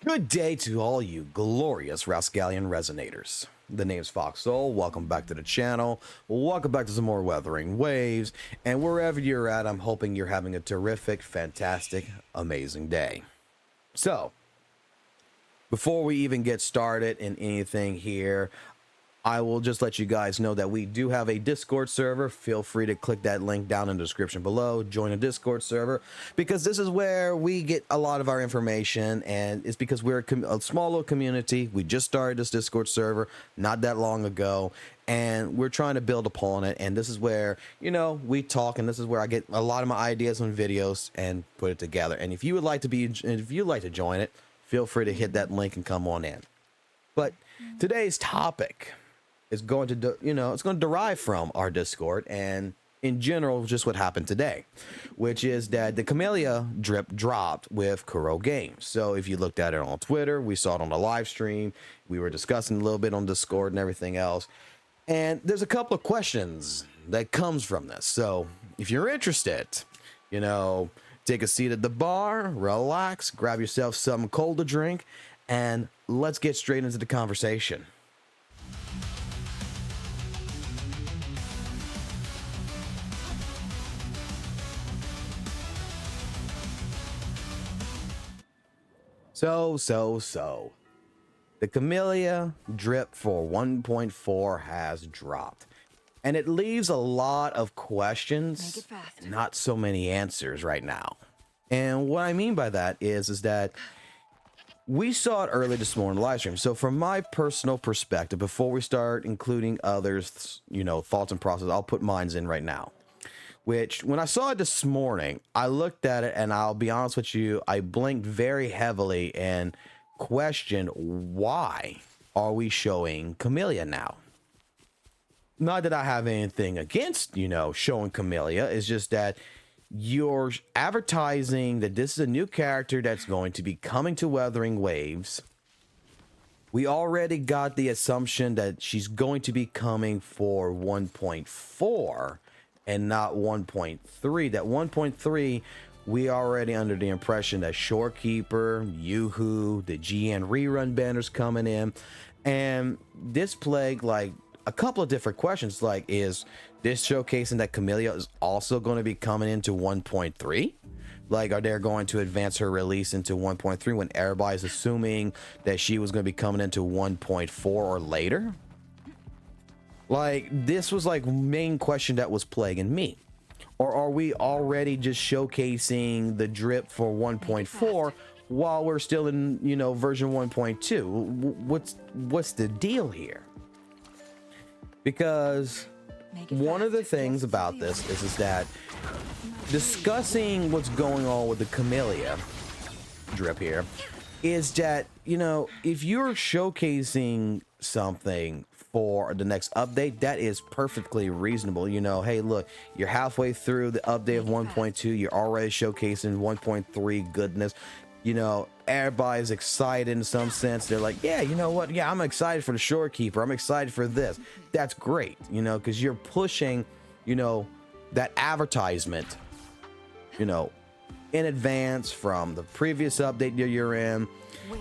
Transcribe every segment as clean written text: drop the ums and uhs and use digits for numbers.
Good day to all you glorious Rascallion Resonators. The name's FOXSOL. Welcome back to the channel. Welcome back to some more Wuthering Waves. And wherever you're at, I'm hoping you're having a terrific, fantastic, amazing day. So, before we even get started in anything here, I will just let you guys know that we do have a Discord server. Feel free to click that link down in the description below. Join a Discord server because this is where we get a lot of our information, and it's because we're a small little community. We just started this Discord server not that long ago, and we're trying to build upon it. And this is where, you know, we talk, and this is where I get a lot of my ideas on videos and put it together. And if you would like to join it, feel free to hit that link and come on in. But today's topic is going to, it's going to derive from our Discord and in general, just what happened today, which is that the Camellya drip dropped with Kuro games. So if you looked at it on Twitter, we saw it on the live stream, we were discussing a little bit on Discord and everything else. And there's a couple of questions that comes from this. So if you're interested, take a seat at the bar, relax, grab yourself something cold to drink, and let's get straight into the conversation. So. The Camellya drip for 1.4 has dropped. And it leaves a lot of questions, not so many answers right now. And what I mean by that is that we saw it early this morning in the live stream. So from my personal perspective, before we start including others, thoughts and process, I'll put mine in right now. Which, when I saw it this morning, I looked at it, and I'll be honest with you, I blinked very heavily and questioned, why are we showing Camellya now? Not that I have anything against, showing Camellya. It's just that you're advertising that this is a new character that's going to be coming to WutheringWaves. We already got the assumption that she's going to be coming for 1.4 and not 1.3. That 1.3, we already under the impression that Shorekeeper, Yoo-Hoo, the GN rerun banners coming in. And this plagued like a couple of different questions, like, is this showcasing that Camellya is also going to be coming into 1.3? Like, are they going to advance her release into 1.3 when everybody's assuming that she was going to be coming into 1.4 or later? Like, this was like main question that was plaguing me. Or are we already just showcasing the drip for 1.4 while we're still in, version 1.2? What's the deal here? Because one of the things about this is that discussing what's going on with the Camellya drip here is that, if you're showcasing something for the next update, that is perfectly reasonable. Hey, look, you're halfway through the update of 1.2, you're already showcasing 1.3 goodness. Everybody's excited in some sense. They're like, yeah, you know what? Yeah, I'm excited for the Shorekeeper. I'm excited for this. That's great, because you're pushing, that advertisement, in advance from the previous update that you're in.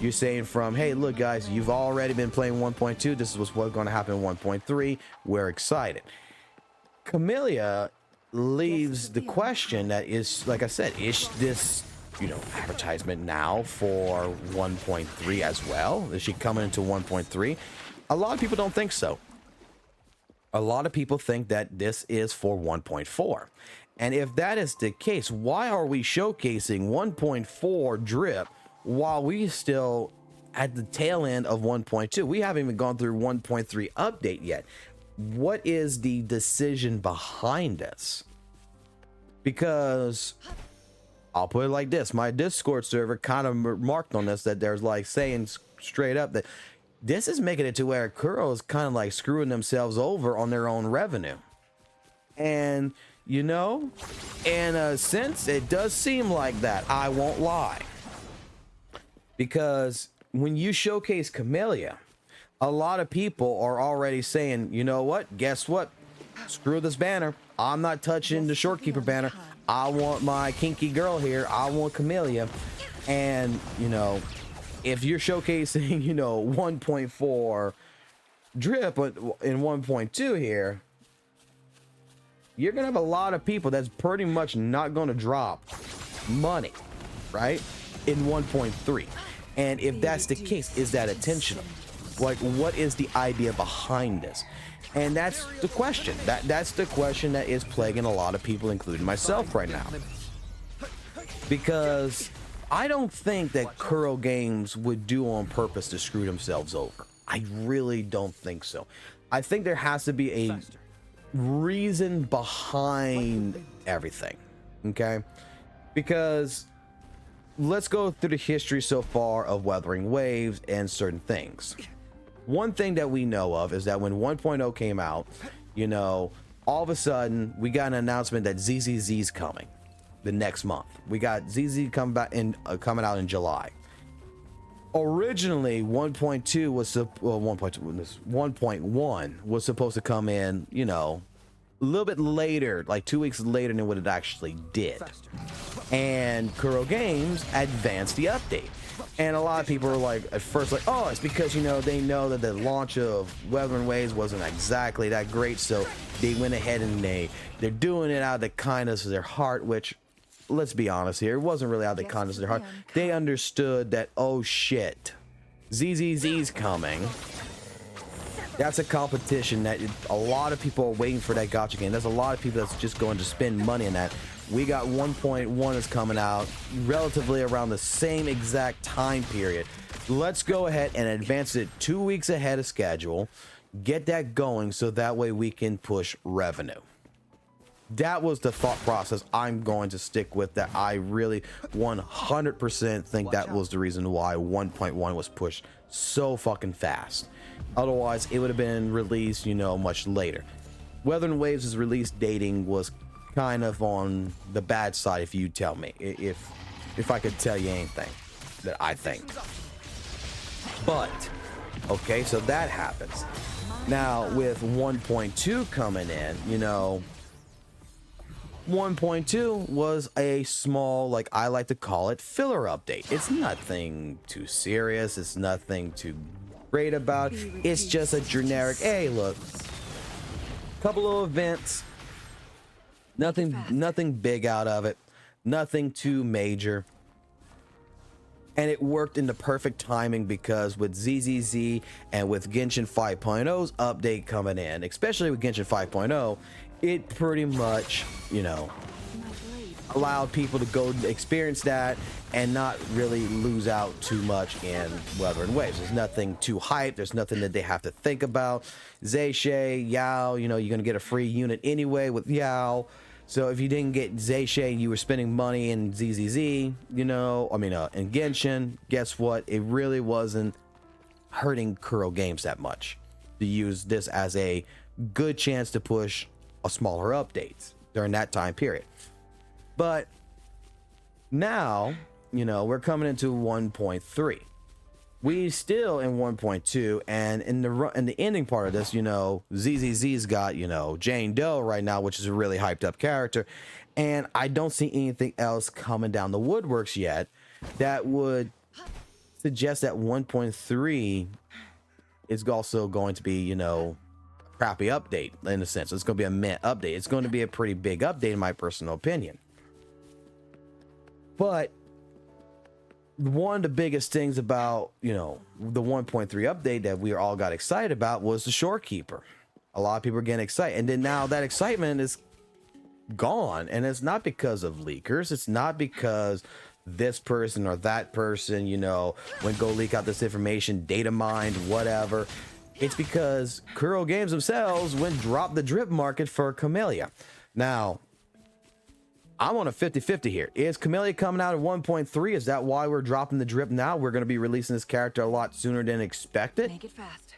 You're saying from, hey, look, guys, you've already been playing 1.2. This is what's going to happen in 1.3. We're excited. Camellya leaves the question that is, like I said, is this, advertisement now for 1.3 as well? Is she coming into 1.3? A lot of people don't think so. A lot of people think that this is for 1.4. And if that is the case, why are we showcasing 1.4 drip while we still at the tail end of 1.2? We haven't even gone through 1.3 update yet. What is the decision behind this? Because I'll put it like this, my Discord server kind of remarked on this, that there's like saying straight up that this is making it to where Kuro is kind of like screwing themselves over on their own revenue. And in a sense, it does seem like that. I won't lie. Because when you showcase Camellya, a lot of people are already saying, you know what? Guess what? Screw this banner. I'm not touching the Shorekeeper banner. I want my kinky girl here. I want Camellya. And, if you're showcasing, you know, 1.4 drip in 1.2 here, you're gonna have a lot of people that's pretty much not gonna drop money, right, in 1.3. And if that's the case, is that intentional? Like, what is the idea behind this? And that's the question. That's the question that is plaguing a lot of people, including myself right now. Because I don't think that Kuro Games would do on purpose to screw themselves over. I really don't think so. I think there has to be a reason behind everything, okay? Because let's go through the history so far of WutheringWaves and certain things. One thing that we know of is that when 1.0 came out, you know, all of a sudden we got an announcement that ZZZ's coming the next month. We got ZZ coming out in July. Originally 1.2 was 1.1 was supposed to come in, you know, a little bit later, like 2 weeks later than what it actually did. And Kuro Games advanced the update. And a lot of people were like, at first, like, oh, it's because, you know, they know that the launch of WutheringWaves wasn't exactly that great, so they went ahead and they're doing it out of the kindness of their heart, which, let's be honest here, it wasn't really out of the kindness of their heart. They understood that, oh shit, ZZZ's coming. That's a competition that a lot of people are waiting for, that gacha game. There's a lot of people that's just going to spend money on that. We got 1.1 is coming out relatively around the same exact time period. Let's go ahead and advance it 2 weeks ahead of schedule. Get that going so that way we can push revenue. That was the thought process I'm going to stick with, that I really 100% think that was the reason why 1.1 was pushed so fucking fast. Otherwise, it would have been released, you know, much later. WutheringWaves' release dating was kind of on the bad side, if you tell me, if I could tell you anything that I think. But okay, so that happens. Now with 1.2 coming in, you know, 1.2 was a small, like I like to call it, filler update. It's nothing too serious, it's nothing too great about. It's just a generic, hey, look, couple of events, nothing big out of it, nothing too major. And it worked in the perfect timing, because with ZZZ and with Genshin 5.0's update coming in, especially with Genshin 5.0, it pretty much, you know, allowed people to go experience that and not really lose out too much in WutheringWaves. There's nothing too hype. There's nothing that they have to think about. Zayshay, Yao, you know, you're going to get a free unit anyway with Yao. So if you didn't get Zayshay and you were spending money in ZZZ, you know, I mean, in Genshin, guess what? It really wasn't hurting Kuro Games that much to use this as a good chance to push a smaller updates during that time period. But now, you know, we're coming into 1.3. We still in 1.2, and in the ending part of this, you know, ZZZ's got, you know, Jane Doe right now, which is a really hyped up character, and I don't see anything else coming down the woodworks yet that would suggest that 1.3 is also going to be, you know, a crappy update in a sense. It's going to be a meh update. It's going to be a pretty big update in my personal opinion. But one of the biggest things about, you know, the 1.3 update that we all got excited about was the Shorekeeper. A lot of people are getting excited, and then now that excitement is gone, and it's not because of leakers. It's not because this person or that person, you know, went go leak out this information, data mined, whatever. It's because Kuro Games themselves went drop the drip market for Camellya. Now, I'm on a 50-50 here. Is Camellya coming out at 1.3? Is that why we're dropping the drip now? We're going to be releasing this character a lot sooner than expected. Make it fast.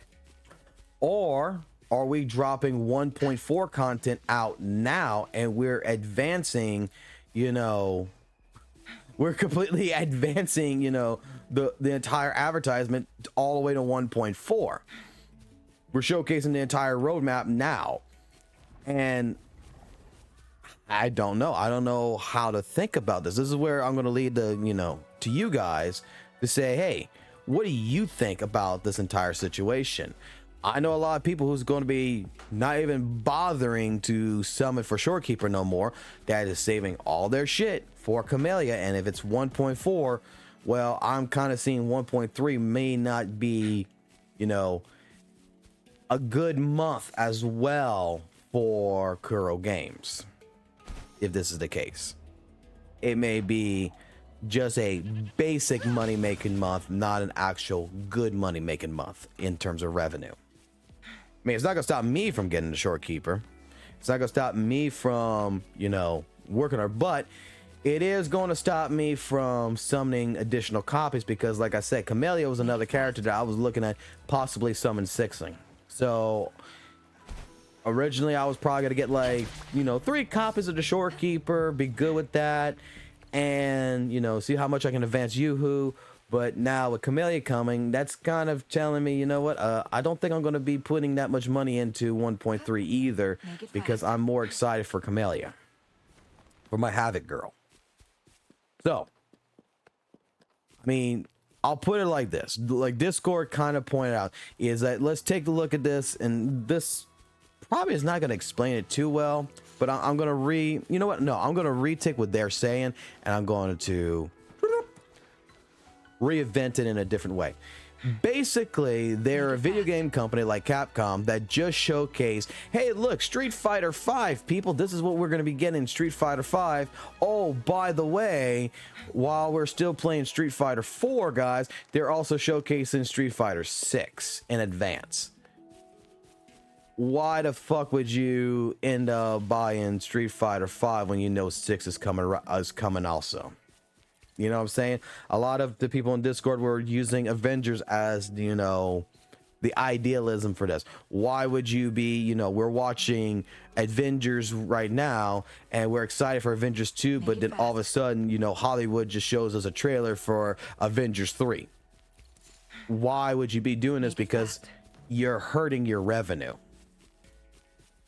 Or are we dropping 1.4 content out now and we're advancing, you know, we're completely advancing, you know, the entire advertisement all the way to 1.4. We're showcasing the entire roadmap now. And I don't know. I don't know how to think about this. This is where I'm going to lead the, you know, to you guys to say, hey, What do you think about this entire situation? I know a lot of people who's going to be not even bothering to summon for Shorekeeper no more. That is saving all their shit for Camellya. And if it's 1.4, well, I'm kind of seeing 1.3 may not be, you know, a good month as well for Kuro Games. If this is the case, it may be just a basic money making month, not an actual good money making month in terms of revenue. I mean, it's not gonna stop me from getting the Shorekeeper. It's not gonna stop me from, you know, working our butt. It is going to stop me from summoning additional copies because, like I said, Camellya was another character that I was looking at possibly summon sixing. So originally I was probably gonna get like, you know, 3 copies of the Shorekeeper, be good with that, and, you know, see how much I can advance Yoo-hoo. But now with Camellya coming, that's kind of telling me, you know what, I don't think I'm going to be putting that much money into 1.3 either, because I'm more excited for Camellya, for my Havoc girl. So, I mean, I'll put it like this, like Discord kind of pointed out, is that let's take a look at this, and this probably is not going to explain it too well, but I'm going to you know what, no, I'm going to retake what they're saying, and I'm going to reinvent it in a different way. Basically, they're a video game company like Capcom that just showcased, hey, look, Street Fighter 5, people, this is what we're going to be getting in Street Fighter 5. Oh, by the way, while we're still playing Street Fighter 4, guys, they're also showcasing Street Fighter 6 in advance. Why the fuck would you end up buying Street Fighter 5 when you know 6 is coming also? You know what I'm saying? A lot of the people in Discord were using Avengers as, you know, the idealism for this. Why would you be, you know, we're watching Avengers right now and we're excited for Avengers 2, but then all of a sudden, you know, Hollywood just shows us a trailer for Avengers 3. Why would you be doing this? Because you're hurting your revenue.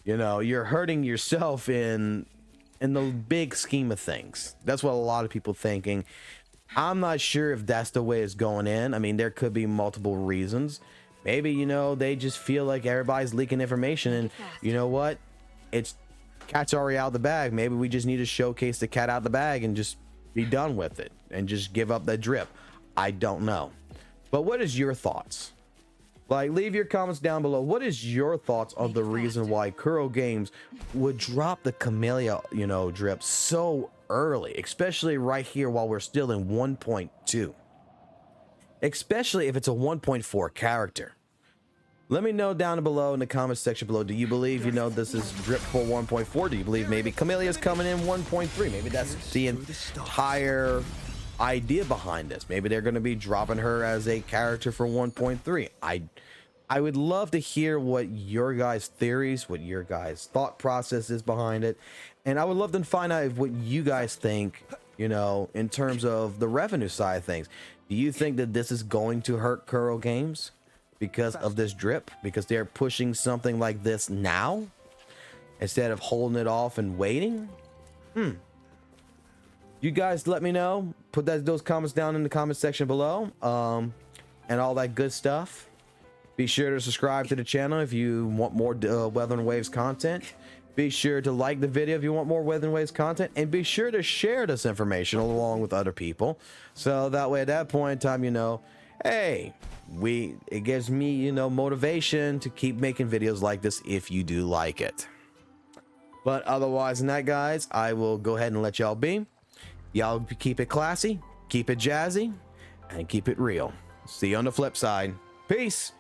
You know, you're hurting yourself in the big scheme of things. That's what a lot of people thinking. I'm not sure if that's the way it's going in. I mean, there could be multiple reasons. Maybe, you know, they just feel like everybody's leaking information, and you know what? It's cat's already out of the bag. Maybe we just need to showcase the cat out of the bag and just be done with it and just give up that drip. I don't know. But what is your thoughts? Like, leave your comments down below. What is your thoughts on the reason why Kuro Games would drop the Camellya, you know, drip so early, especially right here while we're still in 1.2, especially if it's a 1.4 character? Let me know down below in the comment section below. Do you believe, you know, this is drip for 1.4? Do you believe maybe Camellya is coming in 1.3? Maybe that's the entire idea behind this. Maybe they're going to be dropping her as a character for 1.3. I would love to hear what your guys' theories, what your guys' thought process is behind it, and I would love to find out what you guys think, you know, in terms of the revenue side of things. Do you think that this is going to hurt Kuro Games because of this drip, because they're pushing something like this now instead of holding it off and waiting? You guys let me know. Put those comments down in the comment section below, and all that good stuff. Be sure to subscribe to the channel if you want more WutheringWaves content. Be sure to like the video if you want more WutheringWaves content, and be sure to share this information along with other people, so that way at that point in time, you know, hey, it gives me, you know, motivation to keep making videos like this if you do like it. But otherwise than that, guys, I will go ahead and let y'all be. Y'all keep it classy, keep it jazzy, and keep it real. See you on the flip side. Peace.